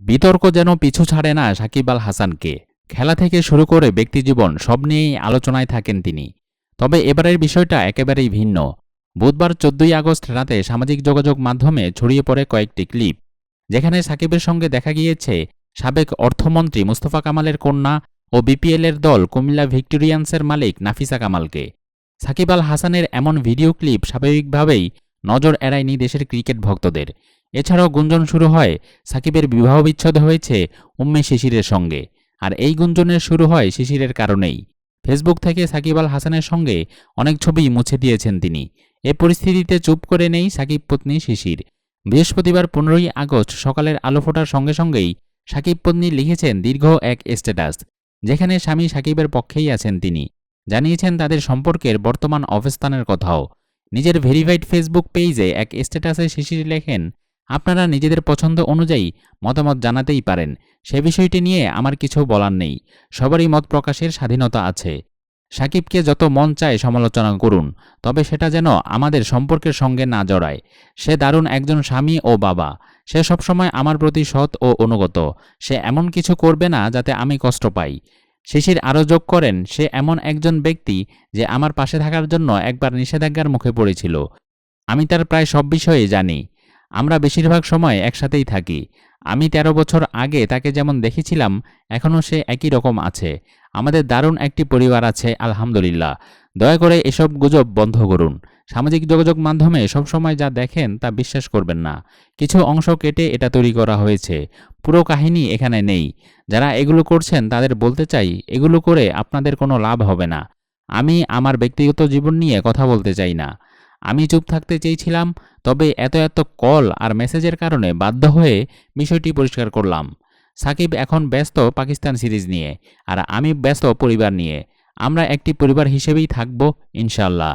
বিতর্ক যেন পিছু ছাড়ে না সাকিব আল হাসানকে। খেলা থেকে শুরু করে ব্যক্তিজীবন সব নিয়েই আলোচনায় থাকেন তিনি। তবে এবারের বিষয়টা একেবারেই ভিন্ন। বুধবার ১৪ই আগস্ট রাতে সামাজিক যোগাযোগ মাধ্যমে ছড়িয়ে পড়ে কয়েকটি ক্লিপ, যেখানে সাকিবের সঙ্গে দেখা গিয়েছে সাবেক অর্থমন্ত্রী মুস্তফা কামালের কন্যা ও বিপিএলের দল কুমিল্লা ভিক্টোরিয়ান্সের মালিক নাফিসা কামালকে। সাকিব আল হাসানের এমন ভিডিও ক্লিপ স্বাভাবিকভাবেই নজর এড়ায়নি দেশের ক্রিকেট ভক্তদের। এছাড়াও গুঞ্জন শুরু হয় সাকিবের বিবাহ বিচ্ছেদ হয়েছে উম্মে শিশিরের সঙ্গে। আর এই গুঞ্জনের শুরু হয় শিশিরের কারণেই। ফেসবুক থেকে সাকিব আল হাসানের সঙ্গে অনেক ছবি মুছে দিয়েছেন তিনি। এ পরিস্থিতিতে চুপ করে নেই সাকিব পত্নী শিশির। বৃহস্পতিবার ১৫ই আগস্ট সকালের আলো ফোটার সঙ্গে সঙ্গেই সাকিব পত্নী লিখেছেন দীর্ঘ এক স্ট্যাটাস, যেখানে স্বামী সাকিবের পক্ষেই আছেন তিনি। জানিয়েছেন তাদের সম্পর্কের বর্তমান অবস্থানের কথাও। নিজের ভেরিফাইড ফেসবুক পেজে এক স্ট্যাটাসে শিশির লেখেন, আপনারা নিজেদের পছন্দ অনুযায়ী মতামত জানাতেই পারেন, সে বিষয়টি নিয়ে আমার কিছু বলার নেই। সবারই মত প্রকাশের স্বাধীনতা আছে। সাকিবকে যত মন চায় সমালোচনা করুন, তবে সেটা যেন আমাদের সম্পর্কের সঙ্গে না জড়ায়। সে দারুণ একজন স্বামী ও বাবা। সে সবসময় আমার প্রতি সৎ ও অনুগত। সে এমন কিছু করবে না যাতে আমি কষ্ট পাই। শিশির আরও যোগ করেন, সে এমন একজন ব্যক্তি যে আমার পাশে থাকার জন্য একবার নিষেধাজ্ঞার মুখে পড়েছিল। আমি তার প্রায় সব বিষয়ে জানি। আমরা বেশিরভাগ সময় একসাথেই থাকি। আমি ১৩ বছর আগে তাকে যেমন দেখেছিলাম, এখনও সে একই রকম আছে। আমাদের দারুণ একটি পরিবার আছে, আলহামদুলিল্লাহ। দয়া করে এসব গুজব বন্ধ করুন। সামাজিক যোগাযোগ মাধ্যমে সবসময় যা দেখেন তা বিশ্বাস করবেন না। কিছু অংশ কেটে এটা তৈরি করা হয়েছে। পুরো কাহিনী এখানে নেই। যারা এগুলো করছেন তাদের বলতে চাই, এগুলো করে আপনাদের কোনো লাভ হবে না। আমি আমার ব্যক্তিগত জীবন নিয়ে কথা বলতে চাই না। আমি চুপ থাকতে চেয়েছিলাম, তবে এত কল আর মেসেজের কারণে বাধ্য হয়ে বিষয়টি পরিষ্কার করলাম। সাকিব এখন ব্যস্ত পাকিস্তান সিরিজ নিয়ে, আর আমি ব্যস্ত পরিবার নিয়ে। আমরা একটি পরিবার হিসেবেই থাকব, ইনশাআল্লাহ।